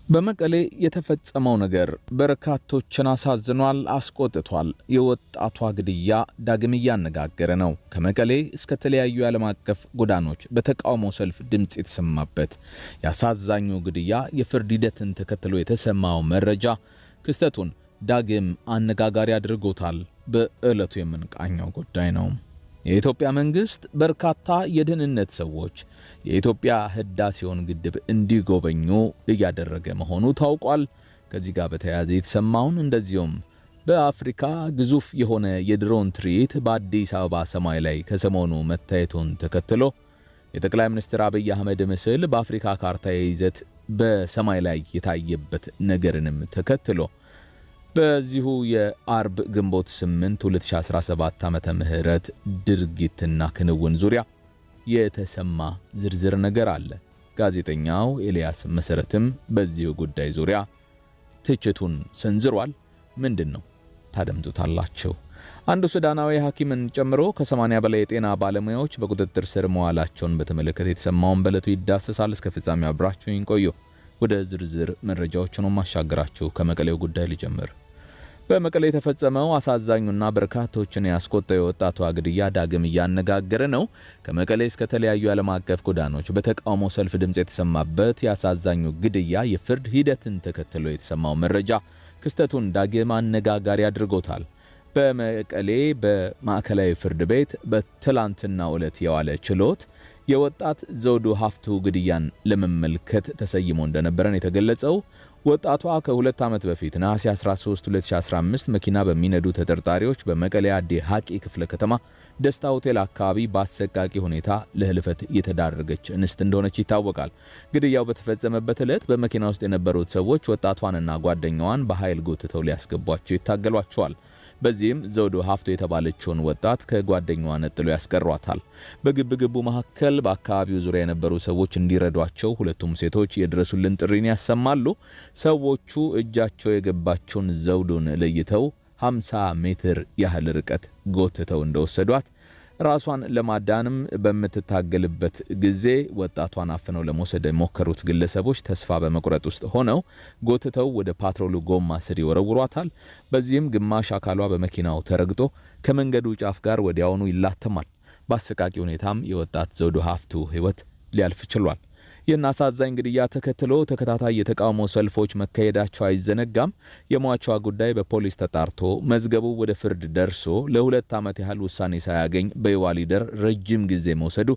በመቀሌ የተፈጸመው ነገር በርካቶችን አሳዝኗል፣ አስቆጥቷል። የወጣቷ ግድያ ዳግም እያነጋገረ ነው። ከመቀሌ እስከ ተለያዩ ዓለም አቀፍ ጎዳኖች በተቃውሞ ሰልፍ ድምጽ የተሰማበት ያሳዛኙ ግድያ የፍርድ ሂደትን ተከትሎ የተሰማው መረጃ ክስተቱን ዳግም አነጋጋሪ አድርጎታል። በዕለቱ የምንቃኘው ጉዳይ ነው። የኢትዮጵያ መንግስት በርካታ የደህንነት ሰዎች የኢትዮጵያ ህዳሴውን ግድብ እንዲጎበኙ እያደረገ መሆኑ ታውቋል። ከዚህ ጋር በተያያዘ የተሰማውን እንደዚሁም በአፍሪካ ግዙፍ የሆነ የድሮን ትርኢት በአዲስ አበባ ሰማይ ላይ ከሰሞኑ መታየቱን ተከትሎ የጠቅላይ ሚኒስትር አብይ አህመድ ምስል በአፍሪካ ካርታ ይዘት በሰማይ ላይ የታየበት ነገርንም ተከትሎ በዚሁ የአርብ ግንቦት 8 2017 ዓመተ ምህረት ድርጊትና ክንውን ዙሪያ የተሰማ ዝርዝር ነገር አለ። ጋዜጠኛው ኤልያስ መሰረትም በዚሁ ጉዳይ ዙሪያ ትችቱን ሰንዝሯል። ምንድነው ታደምጡታላችሁ። አንዱ ሱዳናዊ ሐኪምን ጨምሮ ከ80 በላይ የጤና ባለሙያዎች በቁጥጥር ስር መዋላቸውን በተመለከተ የተሰማውን በዕለቱ ይዳሰሳል። እስከ ፍጻሜው አብራችሁኝ ቆዩ። ወደ ዝርዝር መረጃዎቹ ነው ማሻገራችሁ። ከመቀሌው ጉዳይ ልጀምር። በመቀሌ የተፈጸመው አሳዛኙና በርካቶችን ያስቆጣው የወጣቷ ግድያ ዳግም እያነጋገረ ነው። ከመቀሌ እስከ ተለያዩ ዓለም አቀፍ ጎዳኖች በተቃውሞ ሰልፍ ድምጽ የተሰማበት ያሳዛኙ ግድያ የፍርድ ሂደትን ተከትሎ የተሰማው መረጃ ክስተቱን ዳግም አነጋጋሪ አድርጎታል። በመቀሌ በማዕከላዊ ፍርድ ቤት በትላንትናው ዕለት የዋለ ችሎት የወጣት ዘውዱ ሀፍቱ ግድያን ለመመልከት ተሰይሞ እንደነበረን የተገለጸው ወጣቷ ከ2 ዓመት በፊት ነሐሴ 13 2015 መኪና በሚነዱ ተጠርጣሪዎች በመቀሌ አዲ ሐቂ ክፍለ ከተማ ደስታ ሆቴል አካባቢ በአሰቃቂ ሁኔታ ለህልፈት የተዳረገች እንስት እንደሆነች ይታወቃል። ግድያው በተፈጸመበት ዕለት በመኪና ውስጥ የነበሩት ሰዎች ወጣቷንና ጓደኛዋን በኃይል ጎትተው ሊያስገቧቸው ይታገሏቸዋል። በዚህም ዘውዱ ሀፍቱ የተባለችውን ወጣት ከጓደኛዋ ነጥሎ ያስቀሯታል። በግብግቡ መካከል በአካባቢው ዙሪያ የነበሩ ሰዎች እንዲረዷቸው ሁለቱም ሴቶች የድረሱልን ጥሪን ያሰማሉ። ሰዎቹ እጃቸው የገባቸውን ዘውዱን ለይተው 50 ሜትር ያህል ርቀት ጎትተው እንደወሰዷት ራሷን ለማዳንም በምትታገልበት ጊዜ ወጣቷን አፍነው ለመውሰድ የሞከሩት ግለሰቦች ተስፋ በመቁረጥ ውስጥ ሆነው ጎትተው ወደ ፓትሮሉ ጎማ ስር ይወረውሯታል። በዚህም ግማሽ አካሏ በመኪናው ተረግጦ ከመንገዱ ጫፍ ጋር ወዲያውኑ ይላተማል። በአሰቃቂ ሁኔታም የወጣት ዘውዱ ሀፍቱ ሕይወት ሊያልፍ ችሏል። ይህን አሳዛኝ ግድያ ተከትሎ ተከታታይ የተቃውሞ ሰልፎች መካሄዳቸው አይዘነጋም። የሟቿ ጉዳይ በፖሊስ ተጣርቶ መዝገቡ ወደ ፍርድ ደርሶ ለ2 ዓመት ያህል ውሳኔ ሳያገኝ በይዋ ሊደር ረጅም ጊዜ መውሰዱ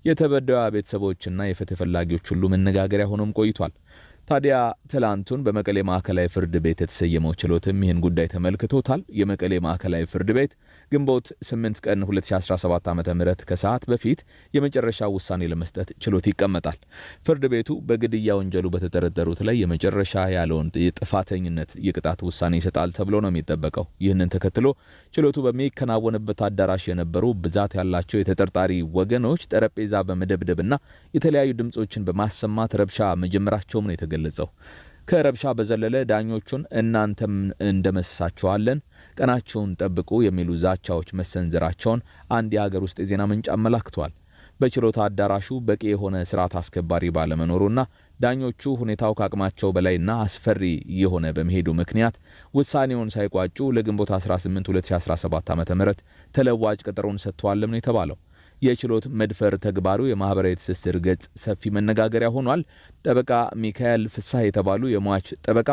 የተበዳዩ ቤተሰቦችና የፍትህ ፈላጊዎች ሁሉ መነጋገሪያ ሆኖም ቆይቷል። ታዲያ ትላንቱን በመቀሌ ማዕከላዊ ፍርድ ቤት የተሰየመው ችሎትም ይህን ጉዳይ ተመልክቶታል። የመቀሌ ማዕከላዊ ፍርድ ቤት ግንቦት 8 ቀን 2017 ዓ.ም ከሰዓት በፊት የመጨረሻ ውሳኔ ለመስጠት ችሎት ይቀመጣል። ፍርድ ቤቱ በግድያ ወንጀሉ በተጠረጠሩት ላይ የመጨረሻ ያለውን የጥፋተኝነት የቅጣት ውሳኔ ይሰጣል ተብሎ ነው የሚጠበቀው። ይህንን ተከትሎ ችሎቱ በሚከናወንበት አዳራሽ የነበሩ ብዛት ያላቸው የተጠርጣሪ ወገኖች ጠረጴዛ በመደብደብና የተለያዩ ድምጾችን በማሰማት ረብሻ መጀመራቸውም ነው የተገለጸው። ከረብሻ በዘለለ ዳኞቹን እናንተም እንደመሳችኋለን፣ ቀናቸውን ጠብቁ የሚሉ ዛቻዎች መሰንዘራቸውን አንድ የሀገር ውስጥ የዜና ምንጭ አመላክቷል። በችሎት አዳራሹ በቂ የሆነ ስርዓት አስከባሪ ባለመኖሩና ዳኞቹ ሁኔታው ከአቅማቸው በላይና አስፈሪ የሆነ በመሄዱ ምክንያት ውሳኔውን ሳይቋጩ ለግንቦት 18 2017 ዓ.ም ተለዋጭ ቀጠሮን ሰጥተዋልም ነው የተባለው። የችሎት መድፈር ተግባሩ የማህበራዊ ትስስር ገጽ ሰፊ መነጋገሪያ ሆኗል። ጠበቃ ሚካኤል ፍሳህ የተባሉ የሟች ጠበቃ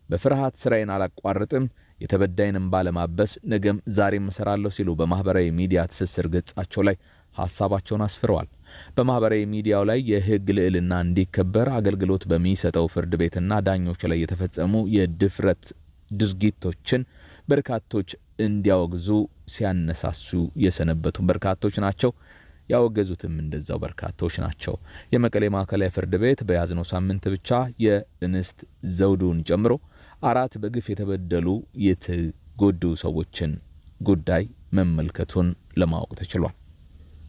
በፍርሃት ስራዬን አላቋርጥም፣ የተበዳይንም ባለማበስ ነገም ዛሬም እሰራለሁ ሲሉ በማህበራዊ ሚዲያ ትስስር ገጻቸው ላይ ሐሳባቸውን አስፍረዋል። በማህበራዊ ሚዲያው ላይ የህግ ልዕልና እንዲከበር አገልግሎት በሚሰጠው ፍርድ ቤትና ዳኞች ላይ የተፈጸሙ የድፍረት ድርጊቶችን በርካቶች እንዲያወግዙ ሲያነሳሱ የሰነበቱ በርካቶች ናቸው። ያወገዙትም እንደዛው በርካቶች ናቸው። የመቀሌ ማዕከላዊ ፍርድ ቤት በያዝነው ሳምንት ብቻ የእንስት ዘውዱን ጨምሮ 4 በግፍ የተበደሉ የተጎዱ ሰዎችን ጉዳይ መመልከቱን ለማወቅ ተችሏል።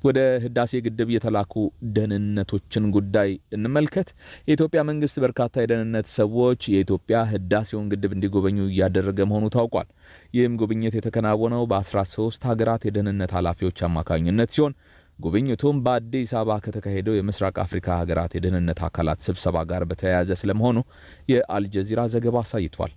ወደ ህዳሴ ግድብ የተላኩ ደህንነቶችን ጉዳይ እንመልከት። የኢትዮጵያ መንግስት በርካታ የደህንነት ሰዎች የኢትዮጵያ ህዳሴውን ግድብ እንዲጎበኙ እያደረገ መሆኑ ታውቋል። ይህም ጉብኝት የተከናወነው በ13 ሀገራት የደህንነት ኃላፊዎች አማካኝነት ሲሆን ጉብኝቱም በአዲስ አበባ ከተካሄደው የምስራቅ አፍሪካ ሀገራት የደህንነት አካላት ስብሰባ ጋር በተያያዘ ስለመሆኑ የአልጀዚራ ዘገባ አሳይቷል።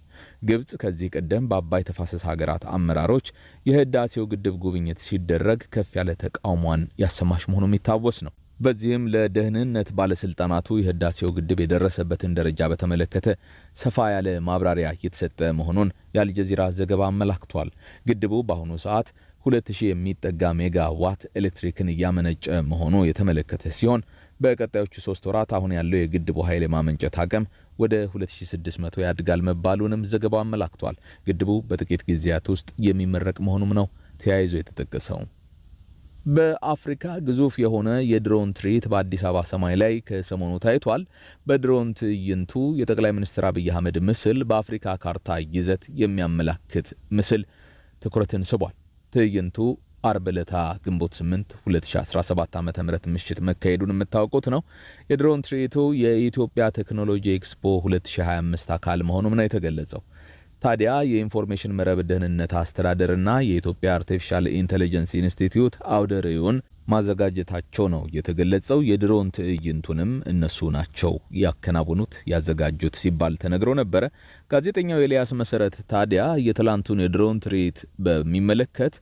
ግብጽ ከዚህ ቀደም በአባይ ተፋሰስ ሀገራት አመራሮች የህዳሴው ግድብ ጉብኝት ሲደረግ ከፍ ያለ ተቃውሟን ያሰማች መሆኑ የሚታወስ ነው። በዚህም ለደህንነት ባለስልጣናቱ የህዳሴው ግድብ የደረሰበትን ደረጃ በተመለከተ ሰፋ ያለ ማብራሪያ እየተሰጠ መሆኑን የአልጀዚራ ዘገባ አመላክቷል። ግድቡ በአሁኑ ሰዓት 2000 የሚጠጋ ሜጋዋት ኤሌክትሪክን እያመነጨ መሆኑ የተመለከተ ሲሆን በቀጣዮቹ 3 ወራት አሁን ያለው የግድቡ ኃይል የማመንጨት አቅም ወደ 2600 ያድጋል መባሉንም ዘገባው አመላክቷል። ግድቡ በጥቂት ጊዜያት ውስጥ የሚመረቅ መሆኑም ነው ተያይዞ የተጠቀሰው። በአፍሪካ ግዙፍ የሆነ የድሮን ትርኢት በአዲስ አበባ ሰማይ ላይ ከሰሞኑ ታይቷል። በድሮን ትዕይንቱ የጠቅላይ ሚኒስትር አብይ አህመድ ምስል በአፍሪካ ካርታ ይዘት የሚያመላክት ምስል ትኩረትን ስቧል። ትዕይንቱ አርብ ዕለት ግንቦት 8 2017 ዓ.ም ምሽት መካሄዱን የምታውቁት ነው። የድሮን ትርኢቱ የኢትዮጵያ ቴክኖሎጂ ኤክስፖ 2025 አካል መሆኑም ነው የተገለጸው። ታዲያ የኢንፎርሜሽን መረብ ደህንነት አስተዳደርና የኢትዮጵያ አርቲፊሻል ኢንተለጀንስ ኢንስቲትዩት አውደ ርዕዩን ማዘጋጀታቸው ነው የተገለጸው። የድሮን ትዕይንቱንም እነሱ ናቸው ያከናወኑት ያዘጋጁት ሲባል ተነግሮ ነበረ። ጋዜጠኛው ኤልያስ መሰረት ታዲያ የትላንቱን የድሮን ትርኢት በሚመለከት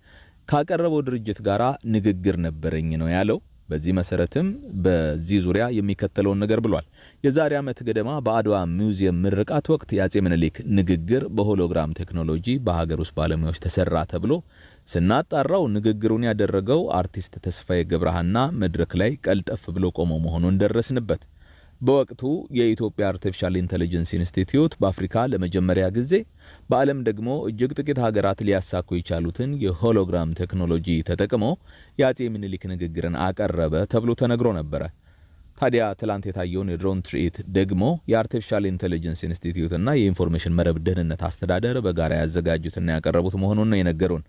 ካቀረበው ድርጅት ጋር ንግግር ነበረኝ ነው ያለው። በዚህ መሰረትም በዚህ ዙሪያ የሚከተለውን ነገር ብሏል። የዛሬ ዓመት ገደማ በአድዋ ሙዚየም ምርቃት ወቅት የአጼ ምኒልክ ንግግር በሆሎግራም ቴክኖሎጂ በሀገር ውስጥ ባለሙያዎች ተሰራ ተብሎ ስናጣራው ንግግሩን ያደረገው አርቲስት ተስፋዬ ገብረሃና መድረክ ላይ ቀልጠፍ ብሎ ቆሞ መሆኑን ደረስንበት። በወቅቱ የኢትዮጵያ አርቲፊሻል ኢንተለጀንስ ኢንስቲትዩት በአፍሪካ ለመጀመሪያ ጊዜ በዓለም ደግሞ እጅግ ጥቂት ሀገራት ሊያሳኩ የቻሉትን የሆሎግራም ቴክኖሎጂ ተጠቅሞ የአጼ ምኒልክ ንግግርን አቀረበ ተብሎ ተነግሮ ነበረ። ታዲያ ትላንት የታየውን የድሮን ትርኢት ደግሞ የአርቲፊሻል ኢንተለጀንስ ኢንስቲትዩት እና የኢንፎርሜሽን መረብ ደህንነት አስተዳደር በጋራ ያዘጋጁትና ያቀረቡት መሆኑን ነው የነገሩን።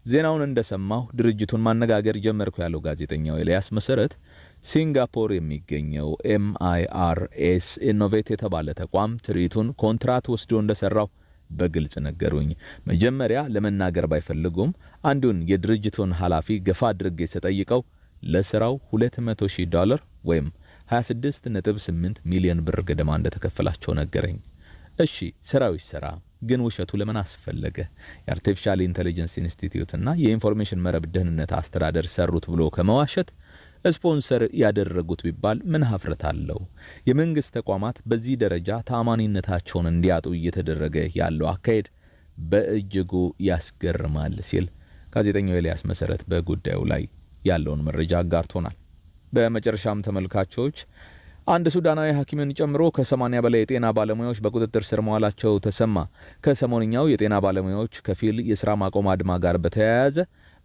ዜናውን እንደሰማሁ ድርጅቱን ማነጋገር ጀመርኩ ያለው ጋዜጠኛው ኤልያስ መሰረት ሲንጋፖር የሚገኘው MIRS ኢኖቬት የተባለ ተቋም ትርኢቱን ኮንትራት ወስዶ እንደሰራው በግልጽ ነገሩኝ። መጀመሪያ ለመናገር ባይፈልጉም አንዱን የድርጅቱን ኃላፊ ገፋ አድርጌ ስጠይቀው ለስራው $200,000 ወይም 26.8 ሚሊዮን ብር ገደማ እንደተከፈላቸው ነገረኝ። እሺ ስራው ይሰራ፣ ግን ውሸቱ ለምን አስፈለገ? የአርቲፊሻል ኢንተለጀንስ ኢንስቲትዩት እና የኢንፎርሜሽን መረብ ደህንነት አስተዳደር ሰሩት ብሎ ከመዋሸት ስፖንሰር ያደረጉት ቢባል ምን ሀፍረት አለው? የመንግስት ተቋማት በዚህ ደረጃ ተአማኒነታቸውን እንዲያጡ እየተደረገ ያለው አካሄድ በእጅጉ ያስገርማል ሲል ጋዜጠኛው ኤልያስ መሰረት በጉዳዩ ላይ ያለውን መረጃ አጋርቶናል። በመጨረሻም ተመልካቾች አንድ ሱዳናዊ ሐኪምን ጨምሮ ከ80 በላይ የጤና ባለሙያዎች በቁጥጥር ስር መዋላቸው ተሰማ። ከሰሞንኛው የጤና ባለሙያዎች ከፊል የሥራ ማቆም አድማ ጋር በተያያዘ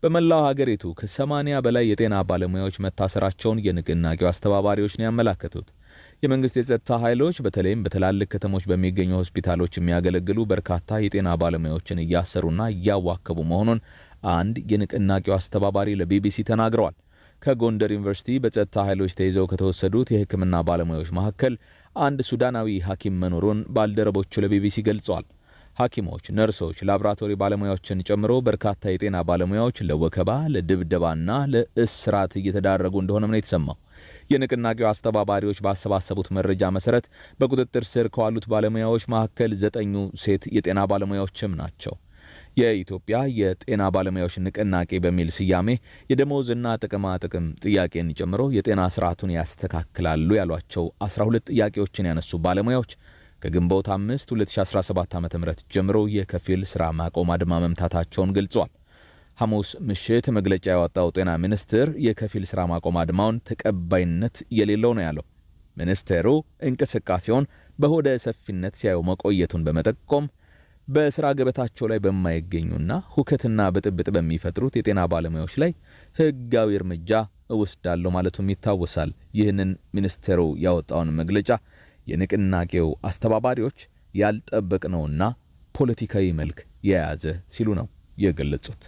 በመላው ሀገሪቱ ከ80 በላይ የጤና ባለሙያዎች መታሰራቸውን የንቅናቄው አስተባባሪዎች ነው ያመላከቱት። የመንግስት የጸጥታ ኃይሎች በተለይም በትላልቅ ከተሞች በሚገኙ ሆስፒታሎች የሚያገለግሉ በርካታ የጤና ባለሙያዎችን እያሰሩና እያዋከቡ መሆኑን አንድ የንቅናቄው አስተባባሪ ለቢቢሲ ተናግረዋል። ከጎንደር ዩኒቨርሲቲ በጸጥታ ኃይሎች ተይዘው ከተወሰዱት የሕክምና ባለሙያዎች መካከል አንድ ሱዳናዊ ሐኪም መኖሩን ባልደረቦቹ ለቢቢሲ ገልጸዋል። ሐኪሞች፣ ነርሶች፣ ላቦራቶሪ ባለሙያዎችን ጨምሮ በርካታ የጤና ባለሙያዎች ለወከባ፣ ለድብደባና ለእስራት እየተዳረጉ እንደሆነም ነው የተሰማው። የንቅናቄው አስተባባሪዎች ባሰባሰቡት መረጃ መሰረት በቁጥጥር ስር ከዋሉት ባለሙያዎች መካከል 9 ሴት የጤና ባለሙያዎችም ናቸው። የኢትዮጵያ የጤና ባለሙያዎች ንቅናቄ በሚል ስያሜ የደሞዝና ጥቅማ ጥቅም ጥያቄን ጨምሮ የጤና ስርዓቱን ያስተካክላሉ ያሏቸው 12 ጥያቄዎችን ያነሱ ባለሙያዎች ከግንቦት 5 2017 ዓ.ም ጀምሮ የከፊል ስራ ማቆም አድማ መምታታቸውን ገልጿል። ሐሙስ ምሽት መግለጫ ያወጣው ጤና ሚኒስቴር የከፊል ስራ ማቆም አድማውን ተቀባይነት የሌለው ነው ያለው። ሚኒስቴሩ እንቅስቃሴውን በሆደ ሰፊነት ሲያዩ መቆየቱን በመጠቆም በስራ ገበታቸው ላይ በማይገኙና ሁከትና ብጥብጥ በሚፈጥሩት የጤና ባለሙያዎች ላይ ህጋዊ እርምጃ እወስዳለሁ ማለቱም ይታወሳል። ይህንን ሚኒስቴሩ ያወጣውን መግለጫ የንቅናቄው አስተባባሪዎች ያልጠበቅነውና ፖለቲካዊ መልክ የያዘ ሲሉ ነው የገለጹት።